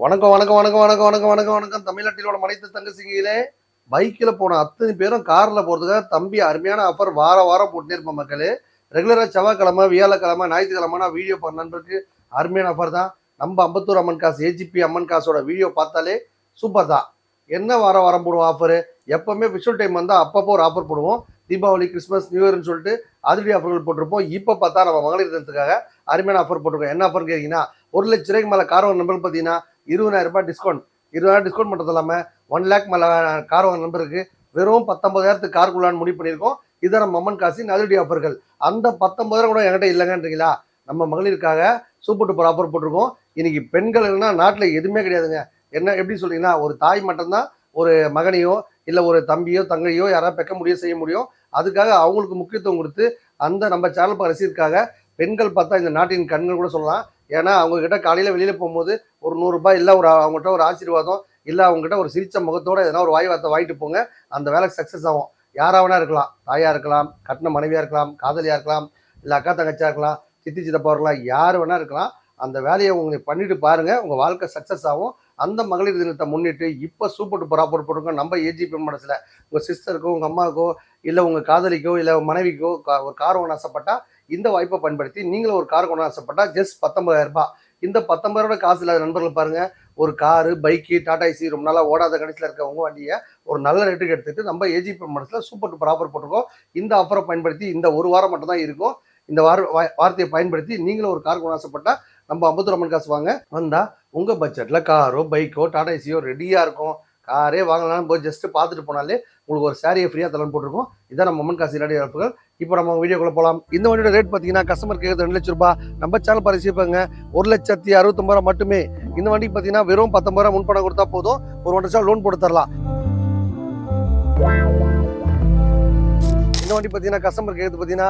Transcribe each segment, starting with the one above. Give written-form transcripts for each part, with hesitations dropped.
வணக்கம் வணக்கம் வணக்கம் வணக்கம் வணக்கம் வணக்கம் வணக்கம் தமிழ்நாட்டிலோட மனைத்து தங்கச்சிங்களே. பைக்கில் போன அத்தனை பேரும் காரில் போகிறதுக்காக தம்பி அருமையான ஆஃபர் வாரம் போட்டுனே இருப்போம் மக்களே. ரெகுலராக செவ்வாய்க்கிழமை வியாழக்கிழமை ஞாயிற்றுக்கிழமை வீடியோ பண்ண நண்பருக்கு அருமையான ஆஃபர் தான். நம்ம அம்பத்தூர் அம்மன் காசு ஏஜிபி அம்மன் காசோட வீடியோ பார்த்தாலே சூப்பர் தான். என்ன வாரம் போடுவோம் ஆஃபரு? எப்போவுமே விஷுவல் டைம் வந்தால் அப்பப்போ ஒரு ஆஃபர் போடுவோம். தீபாவளி கிறிஸ்மஸ் நியூ இயர்னு சொல்லிட்டு அதிரடி ஆஃபர்கள் போட்டிருப்போம். இப்போ பார்த்தா நம்ம மகளிர் தினத்துக்காக அருமையான ஆஃபர் போட்டிருக்கோம். என்ன ஆஃபர் கேட்டிங்கன்னா, 1 லட்ச ரூபாய்க்கு மேலே கார் வாங்க நம்பருக்கு பார்த்தீங்கன்னா 20,000 ரூபாய் டிஸ்கவுண்ட். 20,000 டிஸ்கவுண்ட் பண்ணுறது இல்லாமல் 1 லேக் மேலே கார் வாங்க நம்பருக்கு வெறும் 19,000 காருக்குள்ளான்னு முடிவு பண்ணியிருக்கோம். இதை நம்ம அம்மன் காசின் அதிரடி ஆஃபர்கள். அந்த 19,000 கூட என்கிட்ட இல்லைங்கன்றீங்களா? நம்ம மகளிருக்காக சூப்பர் டூப்பர் ஆஃபர் போட்டிருக்கோம். இன்னைக்கு பெண்கள்னா நாட்டில் எதுவுமே கிடையாதுங்க. என்ன எப்படி சொல்றீங்கன்னா, ஒரு தாய் மட்டும்தான் ஒரு மகனையோ இல்லை ஒரு தம்பியோ தங்கையோ யாராவது பெக்க முடியும் செய்ய முடியும். அதுக்காக அவங்களுக்கு முக்கியத்துவம் கொடுத்து அந்த நம்ம சேனல் ரசிகருக்காக பெண்கள் பார்த்தா இந்த நாட்டின் கண்கள் கூட சொல்லலாம். ஏன்னா அவங்கக்கிட்ட காலையில் வெளியில் போகும்போது ஒரு 100 ரூபாய் இல்லை ஒரு அவங்ககிட்ட ஒரு ஆசீர்வாதம் இல்லை அவங்ககிட்ட ஒரு சிரிச்ச முகத்தோட எதனா ஒரு வாய் வார்த்தை வாங்கிட்டு போங்க. அந்த வேலை சக்ஸஸ் ஆகும். யாராவனா இருக்கலாம், தாயாக இருக்கலாம், கட்டின மனைவியாக இருக்கலாம், காதலியாக இருக்கலாம், இல்லை அக்கா தங்கச்சியாக இருக்கலாம், சித்தி சித்தப்பா இருக்கலாம், யார் வேணா இருக்கலாம். அந்த வேலையை உங்களுக்கு பண்ணிட்டு பாருங்கள், உங்கள் வாழ்க்கை சக்ஸஸ் ஆகும். அந்த மகளிர் தினத்தை முன்னிட்டு இப்போ சூப்பர் டூப்பர் ஆஃபர் போட்டிருக்கோம். நம்ம ஏஜிபி மனசில் உங்கள் சிஸ்டருக்கோ உங்கள் அம்மாவுக்கோ இல்லை உங்கள் காதலிக்கோ இல்லை மனைவிக்கோ ஒரு கார் ஒன்று ஆசைப்பட்டா இந்த வாய்ப்பை பயன்படுத்தி நீங்களும் ஒரு கார் கொண்டு ஆசைப்பட்டா ஜஸ்ட் 19,000 ரூபாய். இந்த 19,000 காசு இல்லாத நண்பர்கள் பாருங்கள், ஒரு காரு பைக்கு டாடா ஏசி ரொம்ப நாளாக ஓடாத கடைசியில் இருக்க உங்கள் வண்டியை ஒரு நல்ல ரேட்டுக்கு எடுத்துகிட்டு நம்ம ஏஜிபி மனசில் சூப்பர் டூப்பர் ஆஃபர் போட்டிருக்கோம். இந்த ஆஃபரை பயன்படுத்தி இந்த ஒரு வாரம் மட்டும் தான் இருக்கும். இந்த வார்த்தையை பயன்படுத்தி நீங்களும் ஒரு கார் கொண்டு ஆசைப்பட்டா நம்ம அம்பத்தூர் அம்மன் காசு வாங்க வந்தால் உங்கள் பட்ஜெட்டில் காரோ பைக்கோ டாடா ஏசியோ ரெடியாக இருக்கும். காரே வாங்கலாம் போய் ஜஸ்ட்டு பார்த்துட்டு போனாலே உங்களுக்கு ஒரு சாரியை ஃப்ரீயாக தரன்னு போட்டிருக்கோம். இதான் நம்ம அம்மன் காசு ரெடி இழப்புகள். இப்போ நம்ம வீடியோக்குள்ளே போகலாம். இந்த வண்டியோட ரேட் பார்த்தீங்கன்னா கஸ்டமர் கேட்குறது 2 லட்ச ரூபாய். நம்ம சேனல் பரிசீலிப்பாங்க 1,69,000 ரூபாய் மட்டுமே. இந்த வண்டிக்கு பார்த்தீங்கன்னா வெறும் 19,000 ரூபாய் முன்பணம் கொடுத்தா போதும். ஒரு 1 லட்சம் லோன் போட்டு தரலாம். இந்த வண்டி பார்த்தீங்கன்னா கஸ்டமர் கேட்குறது பார்த்தீங்கன்னா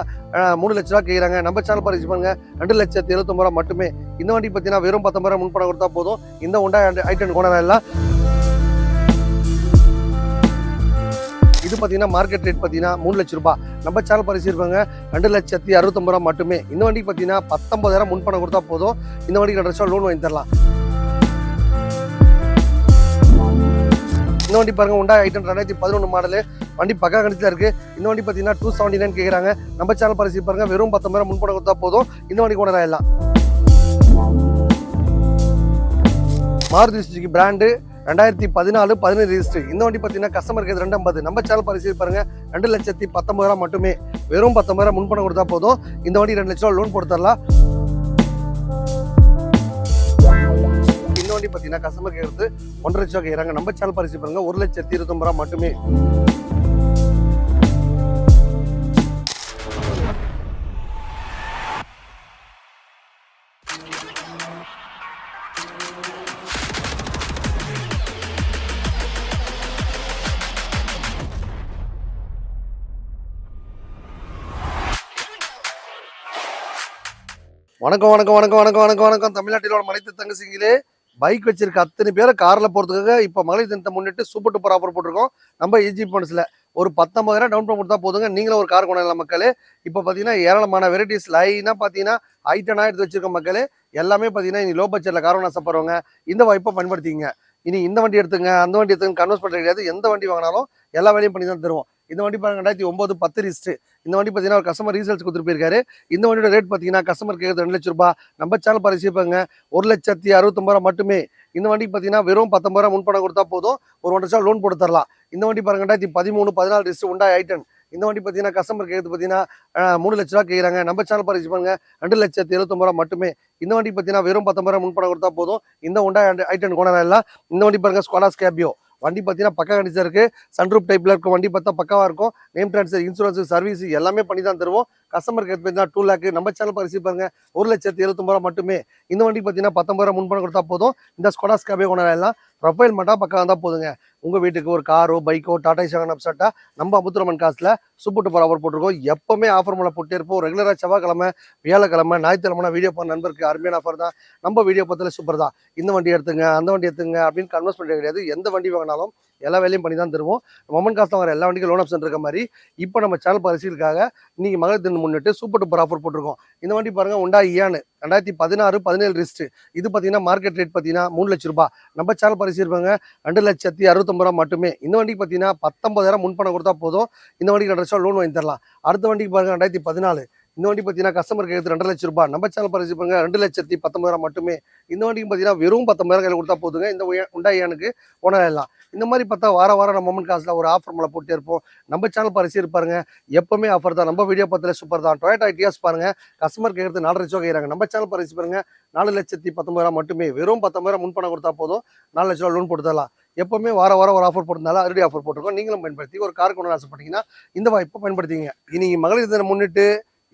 3 லட்ச ரூபா கேட்குறாங்க. நம்ம சேனல் பரிசு பண்ணுங்க 2,79,000 ரூபாய் மட்டுமே. இந்த வண்டி பார்த்தீங்கன்னா வெறும் 19,000 முன்பணம் கொடுத்தா போதும். இந்த உண்டா ஐட்டன் கொண்டா எல்லாம் இது பார்த்தீங்கன்னா மார்க்கெட் ரேட் பார்த்தீங்கன்னா 3 லட்ச ரூபாய். நம்ம சேனல் பரிசீலிப்பாங்க 2,69,000 ரூபாய் மட்டுமே. இந்த வண்டிக்கு பார்த்தீங்கன்னா 19,000 முன்பணம் கொடுத்தா போதும். இந்த வண்டிக்கு 2 லட்சம் லோன் வாங்கி தரலாம். இந்த வண்டி பாருங்க உண்டா ஐட்டன் 2011 மாடலு. வண்டி பக்கா கணிச்சில் இருக்கு. இந்த வண்டி பார்த்தீங்கன்னா 279 கேட்குறாங்க. நம்ம சேனல் பரிசீலி பாருங்க வெறும் 19,000 முன்பணம் கொடுத்தா போதும். இந்த வண்டி கொண்டு ஆயிடலாம். Maruti Suzuki brand 2014-15 register. இந்த வண்டி பார்த்தீங்கன்னா கஸ்டமர் கேட்குறது 250. நம்ம சேனல் பரிசீலி பாருங்க 2,19,000 ரூபாய் மட்டுமே. வெறும் 19,000 முன்பணம் கொடுத்தா போதும். இந்த வண்டி 2 லட்சம் லோன் போட்டு தரலாம். இந்த வண்டி பார்த்தீங்கன்னா கஸ்டமர் கேட்குறது 1,50,000 ரூபாய் கேட்குறாங்க. நம்ம சேனல் பரிசீலி பாருங்க 1,29,000 ரூபாய் மட்டுமே. வணக்கம் வணக்கம் வணக்கம் வணக்கம் வணக்கம் வணக்கம் தமிழ்நாட்டிலோட மனைத்து தங்கச்சிங்களே. பைக் வச்சிருக்க அத்தனை பேரை காரில் போகிறதுக்காக இப்போ மகளிர் தினத்தை முன்னிட்டு சூப்பர் டூப்பர் ஆஃபர் போட்டிருக்கோம். நம்ம ஏஜிபி மனசில் ஒரு 19,000 டவுன் பேமெண்ட் கொடுத்தா போதுங்க. நீங்களும் ஒரு கார் கொண்டாடலாம் மக்களே. இப்போ பார்த்தீங்கன்னா ஏராளமான வெரைட்டிஸ் லைனாக பார்த்தீங்கன்னா ஐட்டனாக எடுத்து வச்சிருக்க மக்களே. எல்லாமே பார்த்தீங்கன்னா இனி லோ பட்ஜெட்டில் கார் வாங்க ஆசைப்படுறவங்க இந்த வாய்ப்பை பயன்படுத்திங்க. இனி இந்த வண்டி எடுத்துங்க அந்த வண்டி எடுத்துங்க கன்வெர்ஸ் பண்ணுறது கிடையாது. எந்த வண்டி வாங்கினாலும் எல்லா வேலையும் பண்ணி தான் தருவோம். இந்த வண்டி பாருங்க 2009-10 ரிஜிஸ்டர். இந்த வண்டி பார்த்தீங்கன்னா ஒரு கஸ்டமர் ரீசேல்ஸ் கொடுத்துட்டு போயிருக்காரு. இந்த வண்டியோட ரேட் பார்த்தீங்கன்னா கஸ்டமர் கேட்குறது 2 லட்ச ரூபாய். நம்ம சேனல் பரிசீலிப்பாங்க 1,60,60 ரூபாய் மட்டுமே. இந்த வண்டிக்கு பார்த்தீங்கன்னா வெறும் 19,000 முன்பணம் கொடுத்தா போதும். ஒரு 1 லட்சம் லோன் போட்டு தரலாம். இந்த வண்டி பாருங்க 2013-14 ரிஜிஸ்டர் உண்டா ஐட்டன். இந்த வண்டி பார்த்தீங்கன்னா கஸ்டமர் கேட்குறது பார்த்தீங்கன்னா 3 லட்ச ரூபா கேட்குறாங்க. நம்ம சேனல் பரிசீலிப்பாங்க 2,70,70 ரூபாய் மட்டுமே. இந்த வண்டி பார்த்தீங்கன்னா வெறும் 19,000 முன்பணம் கொடுத்தா போதும். இந்த உண்டா ஐட்டன் கொண்டாடலாம் எல்லாம். இந்த வண்டி பாருங்க ஸ்கோடா ஸ்கார்பியோ. வண்டி பார்த்தீங்கன்னா பக்கா கண்டிஷன் இருக்குது. சன்ரூப் டைப்பில் இருக்கும். வண்டி பார்த்தா பக்காவாக இருக்கும். நேம் ட்ரான்ஸ்ஃபர் இன்சூரன்ஸ் சர்வீஸ் எல்லாமே பண்ணி தான் தருவோம். கஸ்டமர் கேட் பார்த்தீங்கன்னா 2 லேக். நம்ம சேனல் பரிசீலி பாருங்க 1,70,70 ரூபாய் மட்டுமே. இந்த வண்டி பார்த்தீங்கன்னா 19,000 முன்பணம் கொடுத்தா போதும். இந்த ஸ்கோடா ஸ்கார்பியோ கொண்டாடலாம். ப்ரொஃபைல் மட்டும் பக்கா வந்தால் போதுங்க. உங்கள் வீட்டுக்கு ஒரு காரோ பைக்கோ டாடா ஏசி அப்செட்டா நம்ம அம்பத்தூர் அம்மன் காசில் சூப்பர் டூப்பர் ஆஃபர் போட்டிருக்கோம். எப்பவுமே ஆஃபர் மூலம் போட்டே இருப்போம். ரெகுலராக செவ்வாய்க்கிழமை வியாழக்கிழமை ஞாயிற்றுக்கிழமை வீடியோ பண்ண நண்பருக்கு அருமையான ஆஃபர் தான். நம்ம வீடியோ பார்த்தாலே சூப்பர் தான். இந்த வண்டி எடுத்துங்க அந்த வண்டி எடுத்துங்க அப்படின்னு கன்வெர்ஸ் பண்ணுறது கிடையாது. எந்த வண்டி வாங்கினாலும் எல்லா வேலையும் பண்ணி தான் தருவோம். மொமெண்ட் காசுல வர எல்லா வண்டிக்கும் லோன் ஆப்ஷன் இருக்க மாதிரி இப்போ நம்ம சேனல் பரிசீலுக்காக இன்னைக்கு மகளிர் தினம் முன்னிட்டு சூப்பர் டூப்பர் ஆஃபர் போட்டிருக்கோம். இந்த வண்டி பாருங்க Hyundai Ion 2016 17 ரிஸ்ட். இது பார்த்தீங்கன்னா மார்க்கெட் ரேட் பார்த்தீங்கன்னா 3 லட்சம் ரூபாய். நம்ம சேனல் பரிசீலிப்பாங்க 2,69,000 மட்டுமே. இந்த வண்டிக்கு பார்த்தீங்கன்னா 19,000 முன்பணம் கொடுத்தா போதும். இந்த வண்டிக்கு 2 லட்சம் லோன் வாங்கி தரலாம். அடுத்த வண்டிக்கு பாருங்க 2014. இந்த வண்டி பார்த்தீங்கன்னா கஸ்டமர் கேட்குறது 2 லட்சம் ரூபாய். நம்ம சேனல் பரிசீலிப்பாங்க 2,19,000 மட்டுமே. இந்த வண்டிக்கு பார்த்தீங்கன்னா வெறும் 19,000 கையில் கொடுத்தா போதுங்க. இந்த Hyundai Ionக்கு ஓனர் ஆயிடலாம். இந்த மாதிரி பார்த்தா வாரம் நம்ம மொமெண்ட் காசுல ஒரு ஆஃபர் மேலே போட்டே இருப்போம். நம்ம சேனல் பரிசீலிப்பாருங்க எப்பவுமே ஆஃபர் தான். நம்ம வீடியோ பார்த்தாலே சூப்பர் தான். Toyota Etios பாருங்க கஸ்டமர் கேட்குறது 4 லட்சம் கேட்குறாங்க. நம்ம சேனல் பரிசீலிப்பாருங்க 4,19,000 மட்டுமே. வெறும் 19,000 முன்பணம் கொடுத்தா போதும் 4 லட்ச ரூபா லோன் போட்டு தரலாம். எப்பவுமே வாரம் ஒரு ஆஃபர் போட்டிருந்தாலும் அதிரடி ஆஃபர் போட்டிருக்கோம். நீங்களும் பயன்படுத்தி ஒரு கார் கொண்டு ஆசைப்பட்டீங்கன்னா இந்த வாய்ப்பை பயன்படுத்திங்க. இன்னைக்கு மகளிர் தினம் முன்னிட்டு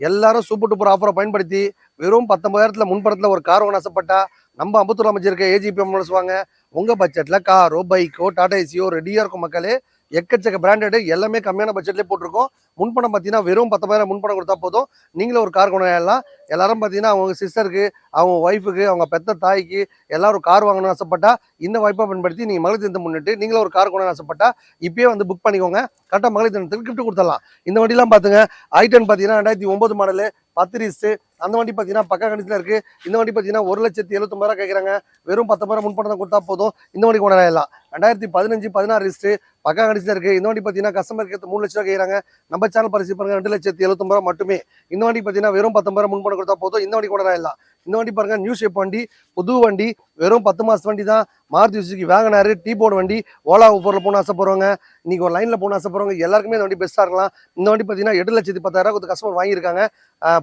எல்லாரும் சூப்பர் டூப்பர் ஆஃபரை பயன்படுத்தி வெறும் 19,000 முன்பணத்தில் ஒரு கார் வாங்க ஆசைப்பட்டா நம்ம அம்பத்தூர் அமைச்சிருக்க ஏஜிபிஎம் வாங்க. உங்க பட்ஜெட்ல காரோ பைக்கோ டாடா ஏசியோ ரெடியா இருக்கும் மக்களே. எக்கச்சக்க பிராண்டட் எல்லாமே கம்மியான பட்ஜெட்லேயே போட்டிருக்கோம். முன்பணம் பார்த்தீங்கன்னா வெறும் 19,000 முன்பணம் கொடுத்தா போதும் நீங்களும் ஒரு கார் கொண்டாடலாம். எல்லாரும் பார்த்தீங்கன்னா அவங்க சிஸ்டருக்கு, அவங்க ஒய்ஃபுக்கு, அவங்க பெத்த தாய்க்கு எல்லாரும் கார் வாங்கணும்னு ஆசைப்பட்டா இந்த வாய்ப்பை பயன்படுத்தி நீங்கள் மகளிர் தினத்தை முன்னிட்டு நீங்களும் ஒரு கார் கொண்டாட ஆசைப்பட்டா இப்பயே வந்து புக் பண்ணிக்கோங்க. கரெக்டாக மகளிர் தினத்துக்கு கிஃப்ட் கொடுத்துடலாம். இந்த வண்டிலாம் பார்த்துங்க I10 பார்த்தீங்கன்னா 2009 மாடலு 10 ரிஸ்ட். அந்த வண்டி பார்த்தீங்கன்னா பக்கா கண்டிஷனில் இருக்கு. இந்த வண்டி பார்த்தீங்கன்னா 1,79,000 கேட்குறாங்க. வெறும் 19,000 முன்பணம் தான் கொடுத்தா போதும் இந்த வண்டி கொண்டாடலாம். 2015 16 ரிஸ்ட் பக்கா கண்டிஷனில் இருக்கு. இந்த வண்டி பார்த்தீங்கன்னா கஸ்டமர் கேட்டு 3 லட்சம் கேட்குறாங்க. நம்ம சேனல் பரிசீலிப்பாருங்க 2,79,000 மட்டுமே. இந்த வண்டி பார்த்தீங்கன்னா வெறும் 19,000 முன்பணம் கொடுத்தா போதும் இந்த வண்டி கொண்டாடலாம். இந்த வண்டி பாருங்க நியூ ஷேப் வண்டி, புது வண்டி, வெறும் 10 மாசம் வண்டி தான். Maruti Suzuki Wagon R, tea board வண்டி, ஓலா ஊபர்ல போன ஆசைப்படுறவங்க, இன்னைக்கு ஒரு லைன்ல போன ஆசைப்படுறவங்க எல்லாருக்குமே இந்த வண்டி பெஸ்டா இருக்கலாம். இந்த வண்டி பார்த்தீங்கன்னா 8,10,000 கொடுத்து கஸ்டமர் வாங்கியிருக்காங்க.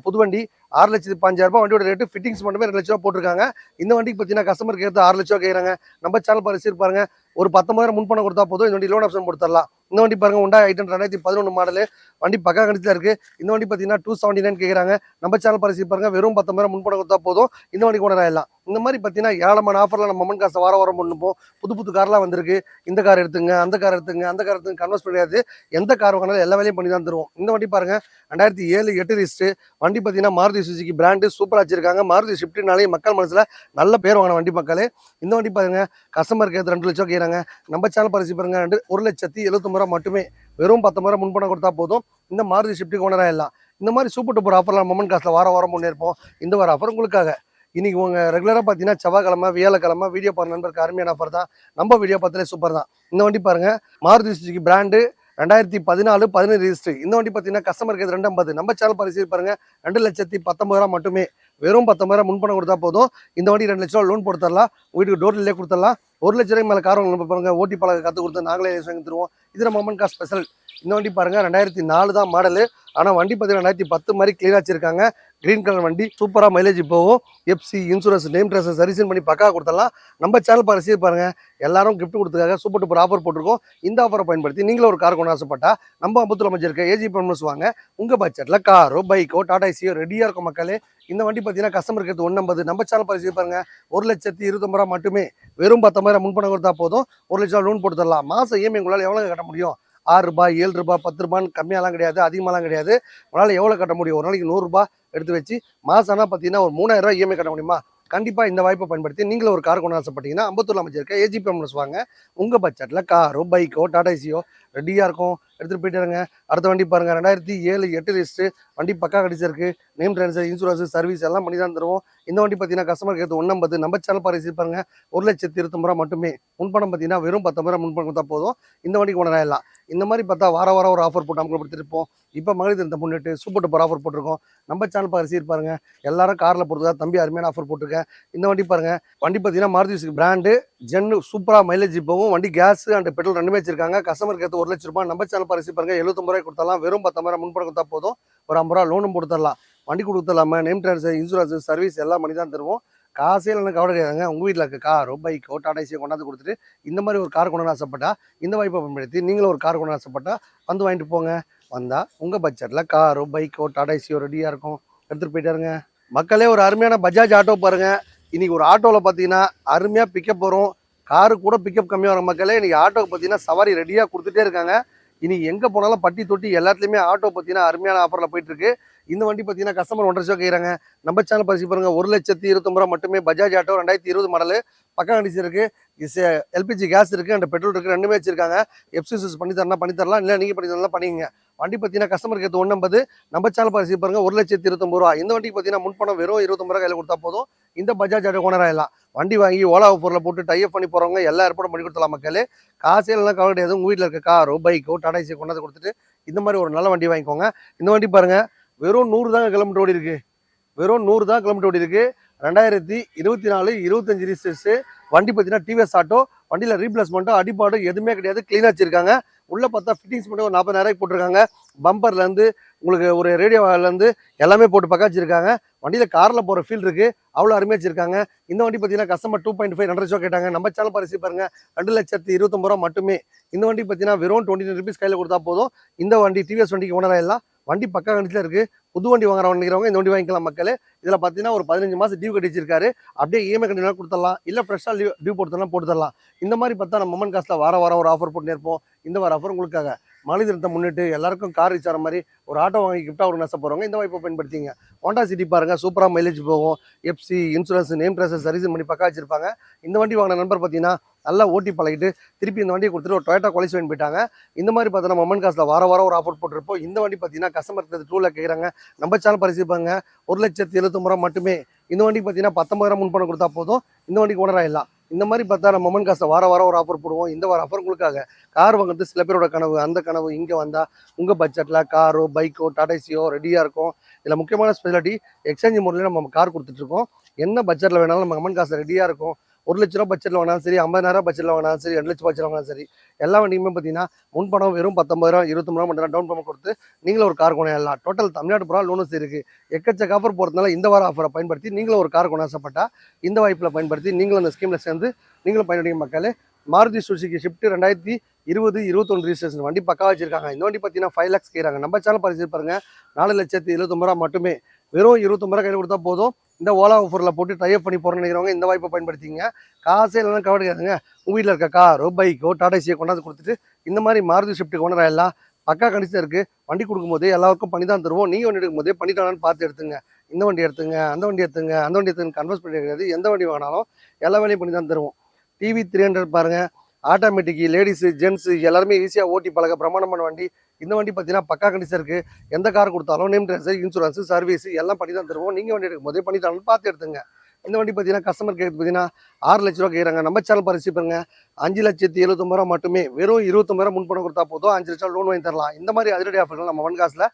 புது வண்டி 6,05,000 வண்டியோட ரேட்டு. ஃபிட்டிங்ஸ் மட்டுமே 2 லட்ச ரூபா போட்டிருக்காங்க. இந்த வண்டிக்கு பார்த்தீங்கன்னா கஸ்டமர் கேட்கறது 6 லட்ச ரூபா கேட்குறாங்க. நம்ம சேனல் பரிசீலிப்பாருங்க ஒரு 19,000 முன்பணம் கொடுத்தா போதும் இந்த வண்டி லோன் ஆப்ஷன் கொடுத்துடலாம். இந்த வண்டி பாருங்க Hyundai i10 2011 மாடலு வண்டி பக்கா கண்டிஷன்ல இருக்கு. இந்த வண்டி பார்த்தீங்கன்னா 279 கேட்குறாங்க. நம்ம சேனல் பரிசீலிப்பாருங்க வெறும் 19,000 முன்பணம் கொடுத்தா போதும் இந்த வண்டி கொண்டு ஆயிடலாம். இந்த மாதிரி பார்த்தீங்கன்னா ஏராளமான ஆஃபர்ல நம்ம மொமெண்ட் காசை வாரம் பண்ணுப்போம். புது கார்லாம் வந்திருக்கு. இந்த கார் எடுத்துங்க, அந்த கார் எடுத்துங்க, அந்த கார் எடுத்துங்க, கன்வெர்ஸ் கிடையாது. எந்த கார் வாங்கினாலும் எல்லா வேலையும் பண்ணி தான் தருவோம். இந்த வண்டி பாருங்க 2007 8 ரிஸ்ட் வண்டி பார்த்தீங்கன்னா மாருதி சுசுகி பிராண்டு சூப்பராக வச்சிருக்காங்க. மாருதி ஷிஃப்ட்னாலே மக்கள் மனசுல நல்ல பேர் வாங்கின வண்டி மக்களே. இந்த வண்டி பாருங்க கஸ்டமர் கேட்டு 2 லட்சம் கேட்குறாங்க. நம்ம சேனல் பரிசீலிப்பாருங்க 1,79,000 மட்டுமே. வெறும் 19,000 முன்பணம் கொடுத்தா போதும் இந்த மாருதி ஷிஃப்ட்டுக்கு ஓனராக எல்லாம். இந்த மாதிரி சூப்பர் டூப்பர் ஆஃபர்லாம் மொமெண்ட் காசுல வாரம் முன்னேற்போம். இந்த வார ஆஃபர் உங்களுக்காக. இன்னைக்கு உங்க ரெகுலராக பார்த்தீங்கன்னா செவ்வாய்க்கிழமை வியாழக்கிழமை வீடியோ பாருங்க நண்பருக்கு அருமையான ஆஃபர் தான். நம்ம வீடியோ பார்த்தாலே சூப்பர் தான். இந்த வண்டி பாருங்க மாருதி சுசுகி பிராண்டு 2014 17 ரிஜிஸ்ட்ரி. இந்த வண்டி பார்த்தீங்கன்னா கஸ்டமர் கேது 250. நம்ம சேனல் பரிசீலி பாருங்க 2,19,000 மட்டுமே. வெறும் 19,000 முன்பணம் கொடுத்தா போதும் இந்த வண்டி 2 லட்ச ரூபா லோன் போட்டு தரலாம். வீட்டுக்கு டோர்லேயே கொடுத்துடலாம். 1 லட்ச ரூபாய்க்கு மேலே கார் வாங்க பாருங்க ஓட்டி பழக கற்றுக் கொடுத்து நாங்களே வாங்கி தருவோம். இது நம்ம மொமெண்ட் கார் ஸ்பெஷல். இந்த வண்டி பாருங்க 2004 தான் மாடலு. ஆனால் வண்டி பார்த்தீங்கன்னா 2010 மாதிரி கிளியராக வச்சிருக்காங்க. கிரீன் கலர் வண்டி சூப்பராக மைலேஜ் போகும். FC insurance name dress service பண்ணி பக்கா கொடுத்துடலாம். நம்ம சேனல் பரிசீலி பாருங்க எல்லாரும் கிஃப்ட் கொடுத்துக்காக சூப்பர் டூப்பர் ஆஃபர் போட்டிருக்கோம். இந்த ஆஃபரை பயன்படுத்தி நீங்களும் ஒரு கார் கொண்டு ஆசைப்பட்டா நம்ம அம்பத்தூர் அமைச்சிருக்க ஏஜி பெர்மன்ஸ் வாங்க. உங்க பட்ஜெட்ல காரோ பைக்கோ டாடா ஏசியோ ரெடியா இருக்கும் மக்களே. இந்த வண்டி பார்த்தீங்கன்னா கஸ்டமர் கேட்டு 150. நம்ம சேனல் பரிசீலி பாருங்க 1,29,000 மட்டுமே. வெறும் 19,000 முன்பணம் கொடுத்தா போதும் 1 லட்சம் லோன் போட்டு தரலாம். மாசம் இஎம்ஐ உங்களால் எவ்வளோ கட்ட முடியும்? 6 ரூபாய் 7 ரூபாய் 10 ரூபான்னு கம்மியாலாம் கிடையாது, அதிகமாலாம் கிடையாது. உங்களால் எவ்வளோ கட்ட முடியும்? ஒரு நாளைக்கு 100 ரூபாய் எடுத்து வச்சு மாசம் ஆனால் பார்த்தீங்கன்னா ஒரு 3,000 ரூபாய் இஎம்ஐ கட்ட முடியுமா? கண்டிப்பாக இந்த வாய்ப்பை பயன்படுத்தி நீங்களும் ஒரு கார் கொண்டு ஆசைப்பட்டீங்கன்னா அம்பத்தூர் அமைச்சிருக்க ஏஜி பெர்மன்ஸ் வாங்க. உங்கள் பட்ஜெட்டில் காரோ பைக்கோ டாடா ஏசியோ ரெடியாக இருக்கும் எடுத்துகிட்டு போயிட்டுருங்க. அடுத்த வண்டி பாருங்க 2007 8 ரிஜிஸ்ட்ரு வண்டி பக்கா கடிச்சிருக்கு. நேம் ட்ரான்ஸ்ஃபர் இன்சூரன்ஸ் சர்வீஸ் எல்லாம் பண்ணி தான் தருவோம். இந்த வண்டி பார்த்தீங்கன்னா கஸ்டமர் கேட்டு 150. நம்ம சேனல் பரிசீலி பாருங்க 1,29,000 மட்டுமே. முன்பணம் பார்த்தீங்கன்னா வெறும் 19,000 முன்பணம் கொடுத்தா போதும் இந்த வண்டிக்கு கொண்டு ஆயிடலாம். இந்த மாதிரி பார்த்தா வாரம் ஒரு ஆஃபர் போட்டு நம்மளுக்கு கொடுத்துருப்போம். இப்போ மகளிர் தினத்தை முன்னிட்டு சூப்பர் டூப்பர் ஆஃபர் போட்டிருக்கோம். நம்ம சேனல் பரிசீலி பாருங்க எல்லாரும் காரில் போட்டுருக்கா தம்பி அருமையான ஆஃபர் போட்டிருக்கேன். இந்த வண்டி பாருங்க வண்டி பார்த்தீங்கன்னா மாருதி சுசுகி பிராண்டு ஜென்னு சூப்பராக மைலேஜ் போகும். வண்டி கேஸ் அண்ட் பெட்ரோல் ரெண்டுமே வச்சிருக்காங்க. கஸ்டமர் கேட்டு 1 லட்ச ரூபாய். நம்ம சேனல் பரிசீலி பாருங்க 79 ரூபாய் கொடுத்தாலாம். வெறும் 19,000 முன்பணம் கொடுத்தா போதும் ஒரு 50 ரூபா லோனும் கொடுத்துடலாம். வண்டி கொடுத்துடலாம நேம் ட்ரான்ஸ்ஃபர் இன்சூரன்ஸ் சர்வீஸ் எல்லாம் பண்ணி தான் தருவோம். காசே இல்லைன்னு கவலை கிடையாதுங்க. உங்கள் வீட்டில் இருக்க காரோ பைக்கோ டாடா ஏசியோ கொண்டாந்து கொடுத்துட்டு இந்த மாதிரி ஒரு கார் கொண்டு ஆசைப்பட்டா இந்த வாய்ப்பை பயன்படுத்தி நீங்களும் ஒரு கார் கொண்டு ஆசைப்பட்டா வந்து வாங்கிட்டு போங்க. வந்தால் உங்கள் பட்ஜெட்டில் காரோ பைக்கோ டாடா ஏசியோ ரெடியாக இருக்கும் எடுத்துகிட்டு போயிட்டாருங்க. மக்களே ஒரு அருமையான பஜாஜ் ஆட்டோ பாருங்க. இன்னைக்கு ஒரு ஆட்டோவில் பார்த்தீங்கன்னா அருமையாக பிக்கப் வரும். காரு கூட பிக்கப் கம்மியாக வரும் மக்களே. இன்னைக்கு ஆட்டோக்கு பார்த்தீங்கன்னா சவாரி ரெடியாக கொடுத்துட்டே இருக்காங்க. இன்னைக்கு எங்கே போனாலும் பட்டி தொட்டி எல்லாத்துலேயுமே ஆட்டோ பார்த்தீங்கன்னா அருமையான ஆஃபரில் போயிட்டு இருக்கு. இந்த வண்டி பார்த்தீங்கன்னா கஸ்டமர் 1,50,000 கேட்குறாங்க. நம்ம சேனல் பரிசு பாருங்க 1,29,000 மட்டுமே. பஜாஜ் ஆட்டோ 2020 மாடலு, பக்கா கண்டிஷன் இருக்கு. எல்பிஜி கேஸ் இருக்கு அண்ட் பெட்ரோல் இருக்கு, ரெண்டுமே வச்சிருக்காங்க. எஃப்சிஎஸ் பண்ணி தரலாம் பண்ணி தரலாம், இல்லை நீங்க பண்ணி தரலாம் பண்ணிக்கங்க. வண்டி பார்த்தீங்கன்னா கஸ்டமருக்கு எடுத்து 150. நம்ம சேனல் பரிசு பாருங்க 1,29,000. இந்த வண்டிக்கு பார்த்தீங்கன்னா முன்பணம் வெறும் 29,000 கையில் கொடுத்தா போதும். இந்த பஜாஜ் ஆட்டோ ஓனர் ஆயிடலாம். வண்டி வாங்கி ஓலா ஆஃபரில் போட்டு டைப் பண்ணி போறவங்க எல்லா ஏற்பாடும் பண்ணி கொடுத்தலாம் மக்களே. காசே எல்லாம் கவலை கிடையாது. உங்க வீட்டில் இருக்க காரோ பைக்கோ டாடா ஏசி கொண்டாந்து கொடுத்துட்டு இந்த மாதிரி ஒரு நல்ல வண்டி வாங்கிக்கோங்க. இந்த வண்டி பாருங்க வெறும் 100 தாங்க கிலோமீட்டர் ஓடி இருக்கு. வெறும் 100 தான் கிலோமீட்டர் ஓடி இருக்கு. 2024 25 ரிஜிஸ்டர்ஸ். வண்டி பார்த்தீங்கன்னா டிவிஎஸ் ஆட்டோ. வண்டியில் ரீப்ளேஸ்மெண்ட்டோ அடிப்பாடு எதுவுமே கிடையாது, க்ளீனாக வச்சிருக்காங்க. உள்ள பார்த்தா ஃபிட்டிங்ஸ் மட்டும் ஒரு 40,000 போட்டிருக்காங்க. பம்பர்லேருந்து உங்களுக்கு ஒரு ரேடியோலேருந்து எல்லாமே போட்டு பக்கா வச்சிருக்காங்க. வண்டியில் காரில் போகிற ஃபீல் இருக்கு, அவ்வளோ அருமையாக வச்சிருக்காங்க. இந்த வண்டி பார்த்தீங்கன்னா கஸ்டமர் 2.5 2,00,000 கேட்டாங்க. நம்ம சேனல் பரிசு பாருங்க 2,29,000 மட்டுமே. இந்த வண்டி பார்த்தீங்கன்னா வெறும் 29 ருபீஸ் கையில் கொடுத்தா போதும். இந்த வண்டி டிவிஎஸ் வண்டிக்கு ஓனர் ஆயிடலாம். வண்டி பக்கா கண்டிஷன்ல இருக்கு. புது வண்டி வாங்குறவங்க இந்த வண்டி வாங்கிக்கலாம் மக்களே. இதில் பார்த்தீங்கன்னா ஒரு 15 மாதம் டியூ கட்டி வச்சிருக்காரு. அப்படியே இஎம்ஐ கண்டிப்பாக கொடுத்துடலாம், இல்லை ஃப்ரெஷ்ஷாக டியூ போட்டு தரலாம். இந்த மாதிரி பார்த்தா நம்ம மொமன் காசில் வாரம் ஒரு ஆஃபர் போட்டு இருப்போம். இந்த வார ஆஃபர் உங்களுக்காக மனித தினத்தை முன்னிட்டு எல்லாருக்கும் கார் ரீச் ஆகிற மாதிரி ஒரு ஆட்டோ வாங்கி கிஃப்டாக ஒரு நஷ்ட போகிறவங்க இந்த வாய்ப்பை பயன்படுத்திங்க. ஹோண்டா சிட்டி பாருங்க சூப்பராக மைலேஜ் போகும். FC insurance name dress service பண்ணி பக்கா வச்சிருப்பாங்க. இந்த வண்டி வாங்கின நண்பர் பார்த்தீங்கன்னா நல்லா ஓட்டி பழகிட்டு திருப்பி இந்த வண்டியை கொடுத்துட்டு ஒரு டொயோட்டா குவாலிஸ் வாங்கி போயிட்டாங்க. இந்த மாதிரி பார்த்தீங்கன்னா மொமன் காசில் வாரம் ஒரு ஆஃபர் போட்டுருப்போம். இந்த வண்டி பார்த்தீங்கன்னா கஸ்டமர் 2 கேட்குறாங்க. நம்ம சேனல் பரிசுப்பாங்க 1,79,000 மட்டுமே. இந்த வண்டிக்கு பார்த்தீங்கன்னா 19,000 முன்பணம் கொடுத்தா போதும். இந்த வண்டிக்கு ஓனர் ஆயிடலாம். இந்த மாதிரி பார்த்தா நம்ம மொமன் காசில் வாரம் ஒரு ஆஃபர் போடுவோம். இந்த வார ஆஃபர் உங்களுக்காக கார் வாங்குறது சில பேரோட கனவு. அந்த கனவு இங்கே வந்தால் உங்கள் பட்ஜெட்டில் காரோ பைக்கோ டாடாசியோ ரெடியாக இருக்கும். இதில் முக்கியமான ஸ்பெஷாலிட்டி எக்ஸ்சேஞ்ச் முறையில் நம்ம கார் கொடுத்துட்ருக்கோம். என்ன பட்ஜெட்டில் வேணாலும் நம்ம மொமன் காசில் ரெடியாக இருக்கும். 1,00,000 பட்ஜெட்டில் வாங்கினாலும் சரி, 50,000 பட்ஜெட்டில் வாங்கினாலும் சரி, 2,00,000 பட்ஜெட்டில் வாங்கினாலும் சரி, எல்லா வண்டியுமே பார்த்தீங்கன்னா முன்பணம் வெறும் 19,000 29,000 மட்டும் டவுன் பேமெண்ட் கொடுத்து நீங்களும் ஒரு கார் கொண்டாடலாம். டோட்டல் தமிழ்நாடு பூரா லோனஸ் இருக்குது. எக்கச்சக்க ஆஃபர் போகிறதுனால இந்த வார ஆஃபரை பயன்படுத்தி நீங்களும் ஒரு கார் கொண்டு ஆசைப்பட்டா இந்த வாய்ப்பில் பயன்படுத்தி நீங்களும் அந்த ஸ்கீமில் சேர்ந்து நீங்களும் பயன்படுத்திங்க மக்களே. மாருதி சுசுகி ஷிஃப்ட் 2020 21 ரிஜிஸ்ட்ரேஷன் வண்டி பக்கா வச்சிருக்காங்க. இந்த வண்டி பார்த்தீங்கன்னா 5 lakhs கேட்குறாங்க. நம்ம சேனல் பரிசு பாருங்க 4,79,000 மட்டுமே. வெறும் 29,000 கையில் கொடுத்தா போதும். இந்த ஓலா ஆஃபரில் போட்டு டைப் பண்ணி போகிறேன்னு நினைக்கிறவங்க இந்த வாய்ப்பை பயன்படுத்திங்க. காசே இல்லைன்னா கவலை கிடையாதுங்க. உங்கள் வீட்டில் இருக்க காரோ பைக்கோ டாடாசியை கொண்டாந்து கொடுத்துட்டு இந்த மாதிரி மாருதி ஷிஃப்ட்டுக்கு ஓனர் ஆயிடலாம். பக்கா கண்டிஷன் இருக்குது. வண்டி கொடுக்கும்போது எல்லாருக்கும் பண்ணி தான் தருவோம். நீங்கள் வண்டி எடுக்கும்போதே பண்ணிட்டானு பார்த்து எடுத்துங்க. இந்த வண்டி எடுத்துங்க, அந்த வண்டி எடுத்துங்க கன்வெர்ஸ் பண்ணி கிடையாது. எந்த வண்டி வாங்கினாலும் எல்லா வேலையும் பண்ணி தான் தருவோம். டிவி 300 பாருங்க, ஆட்டோமேட்டிக், லேடிஸு ஜென்ஸு எல்லாருமே ஈஸியாக ஓட்டி பழக பிரமாண்டமான வண்டி. இந்த வண்டி பார்த்தீங்கன்னா பக்கா கண்டிஷன் இருக்குது. எந்த கார் கொடுத்தாலும் நேம் ட்ரெஸ் இன்சூரன்ஸ் சர்வீஸ் எல்லாம் பண்ணி தான் தருவோம். நீங்கள் வண்டி எடுக்கும் போதே பண்ணி தரணும் பார்த்து எடுத்துங்க. இந்த வண்டி பார்த்தீங்கன்னா கஸ்டமர் கேட்குறது பார்த்தீங்கன்னா 6,00,000 கேட்குறாங்க. நம்ம சேனல் பரிசு பாருங்க 5,79,000 மட்டுமே. வெறும் 29,000 முன்பணம் கொடுத்தா போதும். 5 லட்சம் லோன் வாங்கி தரலாம். இந்த மாதிரி அதிரடி ஆஃபர்கள் நம்ம மொமன் காசில்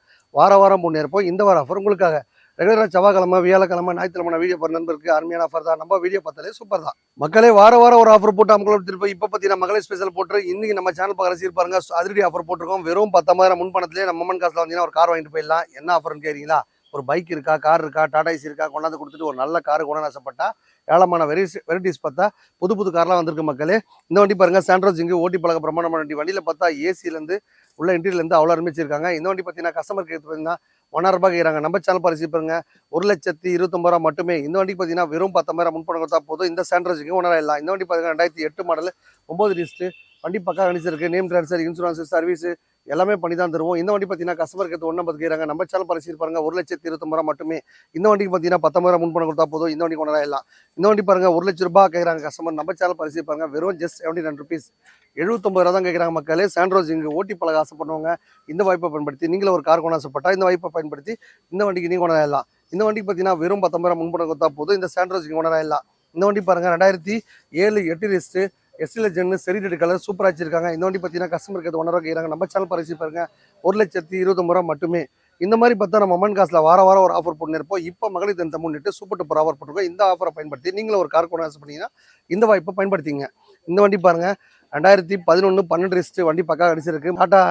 வாரம் முன்னே இருப்போம். இந்த வார ஆஃபர் உங்களுக்காக ரெகுலராக செவ்வாய்க்கிழமை வியாழக்கிழமை ஞாயிற்றுக்கிழமை வீடியோ போகிற நண்பருக்கு அருமையான ஆஃபர் தான். நம்ம வீடியோ பார்த்தாலே சூப்பர் தான் மக்களே. வார ஒரு ஆஃபர் போட்டு அவங்களோட எடுத்துருப்போம். இப்போ பார்த்தீங்கன்னா மகளே ஸ்பெஷல் போட்டு இன்னைக்கு நம்ம சேனல் பார்க்குற சீர்பாருங்க அதிரடி ஆஃபர் போட்டிருக்கோம். வெறும் 19,000 முன்பணத்திலே நம்ம மொமன் காசில் வந்தீங்கன்னா ஒரு கார் வாங்கிட்டு போயிடலாம். என்ன ஆஃபர்னு கேட்குறீங்களா? ஒரு பைக் இருக்கா, கார் இருக்கா, டாடா ஏசி இருக்கா, கொண்டாந்து கொடுத்துட்டு ஒரு நல்ல கார் கொண்டாந்து ஆசைப்பட்டா ஏழமான வெரைட்டிஸ் பார்த்தா புது கார்லாம் வந்திருக்கு மக்களே. இந்த வண்டி பாருங்க சாண்ட்ரோஸ் இங்கே ஓட்டி பழக பிரமாண்டமான வண்டி. வண்டியில் பார்த்தா ஏசிலேருந்து உள்ள இன்டீரியர்லேருந்து அவ்வளோ அருமிச்சிருக்காங்க. இந்த வண்டி பார்த்தீங்கன்னா கஸ்டமர் கேட்டு பார்த்தீங்கன்னா 1,000 கேட்குறாங்க. நம்ம சேனல் பரிசு பாருங்க 1,29,000 மட்டுமே. இந்த வண்டி பார்த்தீங்கன்னா வெறும் 19,000 முன்பணம் கொடுத்தா போதும். இந்த சாண்ட்ரோஸுக்கு ஓனர் ஆயிடலாம். இந்த வண்டி பார்த்தீங்கன்னா 2008 மாடல் 9 ரிஜிஸ்ட்ரு வண்டி பக்கா கணிச்சிருக்கு. நேம் ட்ரான்ஸ்ஃபர் இன்சூரன்ஸ் சர்வீஸ் எல்லாமே பண்ணி தான் தருவோம். இந்த வண்டி பார்த்தீங்கன்னா கஸ்டமருக்கு 1,50 கேட்குறாங்க. நம்ம சேனல் பரிசு பாருங்க 1,29,000 மட்டுமே. இந்த வண்டிக்கு பார்த்தீங்கன்னா 19,000 முன்பணம் கொடுத்தா போதும். இந்த வண்டி கொண்டு ஆயிடலாம். இந்த வண்டி பாருங்க 1,00,000 கேட்குறாங்க கஸ்டமர். நம்ம சேனல் பரிசு பாருங்க வெறும் ஜஸ்ட் 79 ருபீஸ் 79 தான் கேட்குறாங்க மக்களே. சாண்ட்ரோஸ் இங்கே ஓட்டி பழக ஆசைப்படுவாங்க. இந்த வாய்ப்பை பயன்படுத்தி நீங்களும் ஒரு கார் கொண்டு ஆசைப்பட்டா இந்த வாய்ப்பை பயன்படுத்தி இந்த வண்டிக்கு நீங்கள் கொண்டு ஆயிடலாம். இந்த வண்டிக்கு பார்த்தீங்கன்னா வெறும் 19,000 முன்பணம் கொடுத்தா போதும். இந்த சாண்ட்ரோஸ் இங்கே கொண்டு ஆயிடலாம். இந்த வண்டி பாருங்க 2007 8 ரிஜிஸ்ட்ரு எஸ்டில ஜென்னு செரிடெட் கலர் சூப்பராக வச்சிருக்காங்க. இந்த வண்டி பார்த்தீங்கன்னா கஸ்டமருக்கு 1,000 கேட்குறாங்க. நம்ம சேனல் பரிசு பாருங்க 1,29,000 மட்டுமே. இந்த மாதிரி பார்த்தா நம்ம மொமன் காசில் வார ஒரு ஆஃபர் போட்டு இருப்போம். இப்போ மகளிர் தினத்தை முன்னிட்டு சூப்பர் டூப்பர் ஆஃபர் போட்டுருக்கோம். இந்த ஆஃபரை பயன்படுத்தி நீங்களும் ஒரு கார் கொண்டு ஆசைப்பட்டீங்கன்னா இந்த வாய்ப்பை பயன்படுத்திங்க. இந்த வண்டி பாருங்க 2011 12 ரிஜிஸ்ட்ரு வண்டி பக்கா அடிச்சிருக்கு. டாட்டா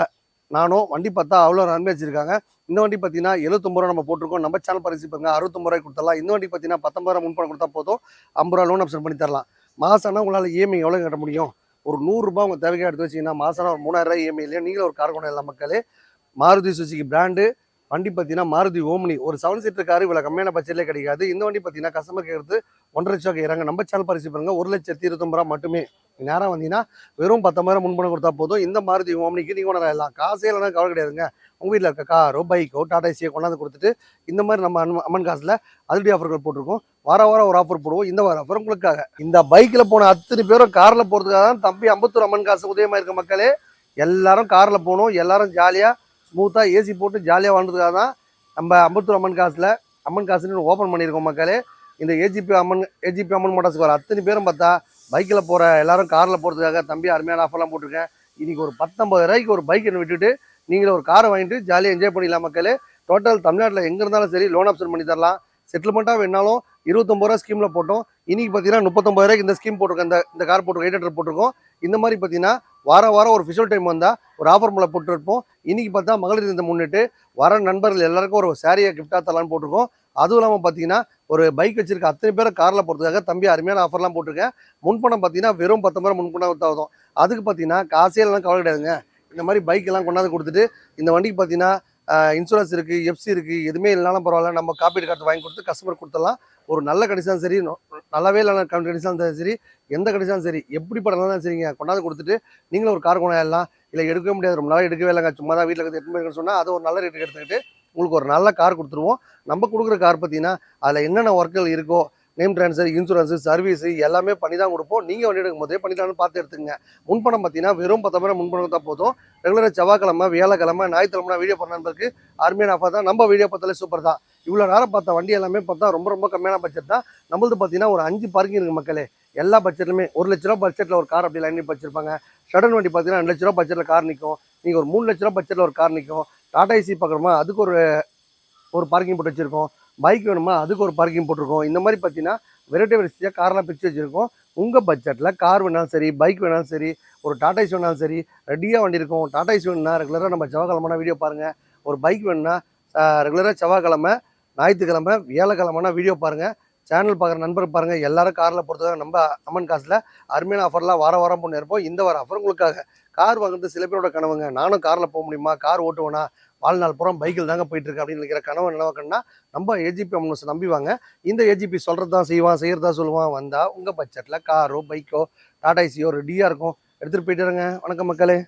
நானோ வண்டி பார்த்தா அவ்வளோ நன்மை வச்சிருக்காங்க. இந்த வண்டி பார்த்தீங்கன்னா 79 நம்ம போட்டிருக்கோம். நம்ம சேனல் பரிசு பாருங்க 69 கொடுத்தலாம். இந்த வண்டி பார்த்தீங்கன்னா 19,000 முன்பணம் கொடுத்தா போதும். 50 லோன் ஆப்ஷன் பண்ணி தரலாம். மாசம்னா உங்களால் இஎம்ஐ எவ்வளோ கட்ட முடியும்? ஒரு 100 ரூபாய் உங்கள் தேவையாக எடுத்து வச்சிங்கன்னா மாசம் ஒரு 3,000 இஎம்ஐ இல்லையா நீங்களும் ஒரு கார் கொண்டு எல்லாம் மக்களே. மாருதி சுசுகி பிராண்டு வண்டி பார்த்தீங்கன்னா மாருதி ஓம்னி ஒரு 7 சீட்டர் கார் இவ்வளோ கம்மியான பட்ஜெட்லேயே கிடைக்காது. இந்த வண்டி பார்த்தீங்கன்னா கஸ்டமர் கேட்குறது 1,00,000 கேட்குறாங்க. நம்ம சேனல் பரிசு பாருங்க 1,29,000 மட்டுமே. நேரம் வந்தீங்கன்னா வெறும் 19,000 முன்பணம் கொடுத்தா போதும். இந்த மாருதி ஓம்னிக்கு நீங்கள் கொண்டு ஆயிடலாம். காசே இல்லைன்னா கவலை கிடையாதுங்க. உங்கள் வீட்டில் இருக்க காரோ பைக்கோ டாடா ஏசியோ கொண்டாந்து கொடுத்துட்டு இந்த மாதிரி நம்ம அம்மன் காசில் அதிரடி ஆஃபர்கள் போட்டிருக்கோம். வாரம் ஒரு ஆஃபர் போடுவோம். இந்த வாரம் ஆஃபர் உங்களுக்காக. இந்த பைக்கில் போன அத்தனை பேரும் காரில் போகிறதுக்காக தான் தம்பி அம்பத்தூர் அம்மன் காசு உதயமாக இருக்க மக்களே. எல்லாரும் காரில் போகணும், எல்லாரும் ஜாலியாக ஸ்மூத்தாக ஏசி போட்டு ஜாலியாக வாழ்றதுக்காக தான் நம்ம அம்பத்தூர் அம்மன் காசுன்னு ஓப்பன் பண்ணியிருக்கோம் மக்களே. இந்த ஏஜிபி அம்மன் மோட்டார்ஸ்க்கு வர அத்தனை பேரும் பார்த்தா பைக்கில் போகிற எல்லாரும் காரில் போகிறதுக்காக தம்பி அருமையான ஆஃபர்லாம் போட்டிருக்கேன். இன்றைக்கி ஒரு 19 ரூபாய்க்கு ஒரு பைக் விட்டுட்டு நீங்களே ஒரு காரை வாங்கிட்டு ஜாலியாக என்ஜாய் பண்ணிடலாம் மக்களே. டோட்டல் தமிழ்நாட்டில் எங்கே இருந்தாலும் சரி லோன் ஆப்ஷன் பண்ணி தரலாம். செட்டில்மெண்ட்டாக வேணாலும் 29 ரூபா ஸ்கீமில் போட்டோம். இன்றைக்கி பார்த்தீங்கன்னா 39 ரூபாய்க்கு இந்த ஸ்கீம் போட்டிருக்கோம். இந்த கார் போட்டிருக்கோம், 800 போட்டிருக்கோம். இந்த மாதிரி பார்த்தீங்கன்னா வாரம் ஒரு ஃபிஷல் டைம் வந்தால் ஒரு ஆஃபர் மூலம் போட்டுருப்போம். இன்றைக்கி பார்த்தா மகளிர் தினத்தை முன்னிட்டு வர நண்பர்கள் எல்லாருக்கும் ஒரு சாரியை கிஃப்டாக தரலான்னு போட்டிருக்கோம். அதுவும் இல்லாமல் பார்த்தீங்கன்னா ஒரு பைக் வச்சிருக்க அத்தனை பேரை காரில் போகிறதுக்காக தம்பி அருமையான ஆஃபர்லாம் போட்டிருக்கேன். முன்பணம் பார்த்தீங்கன்னா வெறும் 19 முன்பணம் ஆகும். அதுக்கு பார்த்தீங்கன்னா காசே எல்லாம் கவலை கிடையாதுங்க. இந்த மாதிரி பைக் எல்லாம் கொண்டாந்து கொடுத்துட்டு இந்த வண்டிக்கு பார்த்தீங்கன்னா இன்சூரன்ஸ் இருக்குது, எஃப்சி இருக்குது, எதுவுமே இல்லைனாலும் பரவாயில்ல, நம்ம காப்பீடு கார்டு வாங்கி கொடுத்து கஸ்டமர் கொடுத்துடலாம். ஒரு நல்ல கண்டிஷன் சரி, நல்லாவே இல்லைனா கண்டிஷன் சரி, எந்த கண்டிஷன் சரி, எப்படி படலாம் சரிங்க கொண்டாந்து கொடுத்துட்டு நீங்களும் ஒரு கார் கொண்டாடலாம். இல்லை எடுக்கவே முடியாது, ரொம்ப நாளாக எடுக்கவே இல்லைங்க, சும்மா தான் வீட்டில் எடுத்து சொன்னால் அது ஒரு நல்ல ரேட்டுக்கு எடுத்துக்கிட்டு உங்களுக்கு ஒரு நல்ல கார் கொடுத்துருவோம். நம்ம கொடுக்குற கார் பார்த்தீங்கன்னா அதில் என்னென்ன ஒர்க்குகள் இருக்கோ, நேம் ட்ரான்ஸ்ஃபர், இன்சூரன்ஸு, சர்வீஸு எல்லாமே பண்ணி தான் கொடுப்போம். நீங்கள் வண்டி எடுக்கும் போதே பண்ணிடலாம்னு பார்த்து எடுத்துங்க. முன்பணம் பார்த்தீங்கன்னா வெறும் 10 முன்பணம் தான் போதும். ரெகுலராக செவ்வாய்க்கிழமை, வியாழக்கிழமை, ஞாயிற்றுக்கிழமை வீடியோ பண்ண நண்பருக்கு அருமையான ஆஃபர் தான். நம்ம வீடியோ பார்த்தாலே சூப்பர் தான். இவ்வளோ நேரம் பார்த்த வண்டி எல்லாமே பார்த்தா ரொம்ப கம்மியான பட்ஜெட் தான். நம்மளது பார்த்தீங்கன்னா ஒரு 5 பார்க்கிங் இருக்குது மக்களே. எல்லா பட்ஜெட்லுமே 1 லட்ச ரூபா பட்ஜெட்டில் ஒரு கார் அப்படி லைன் பண்ணி வச்சிருப்பாங்க. ஷடன் வண்டி பார்த்தீங்கன்னா 2 லட்ச ரூபா பட்ஜெட்டில் கார் நிற்கும். நீங்கள் ஒரு 3 லட்ச ரூபா பட்ஜெட்டில் ஒரு கார் நிற்கும். டாடா ஏசி பார்க்குறோமா அதுக்கு ஒரு பார்க்கிங் போட்டு வச்சுருக்கோம். பைக் வேணுமா அதுக்கு ஒரு பார்க்கிங் போட்டிருக்கோம். இந்த மாதிரி பார்த்தீங்கன்னா வெரைட்டியாக கார்லாம் பிரித்து வச்சுருக்கோம். உங்கள் பட்ஜெட்டில் கார் வேணாலும் சரி, பைக் வேணாலும் சரி, ஒரு டாடா ஏசி வேணாலும் சரி, ரெடியாக வண்டி இருக்கும். டாடா ஏசி வேணும்னா ரெகுலராக நம்ம செவ்வாய்க்கிழமைனா வீடியோ பாருங்கள். ஒரு பைக் வேணும்னா ரெகுலராக செவ்வாய்க்கிழமை, ஞாயிற்றுக்கிழமை, வியாழக்கிழமைனா வீடியோ பாருங்கள். சேனல் பார்க்குற நண்பர் பாருங்கள். எல்லாரும் காரில் போகிறதுக்காக நம்ம அம்மன் காசில் அருமையான ஆஃபர்லாம் வாரம் பண்ணி இருப்போம். இந்த வாரம் ஆஃபர் உங்களுக்காக. கார் வாங்குறது சில பேரோட கனவுங்க. நானும் காரில் போக முடியுமா, கார் ஓட்டுவேனா, வாழ்நாள் புறம் பைக்கில் தாங்க போயிட்டுருக்கு அப்படின்னு நினைக்கிற கனவு நினைவாக்கணும்னா நம்ம ஏஜிபி அம்மன்ஸ் நம்பிவாங்க. இந்த ஏஜிபி சொல்கிறது தான் செய்வான், செய்கிறதா சொல்லுவான். வந்தால் உங்கள் பட்ஜெட்டில் காரோ பைக்கோ டாடா ஏசியோ ரெடியாக இருக்கும். எடுத்துகிட்டு போயிட்டு இருங்க. வணக்கம் மக்களே.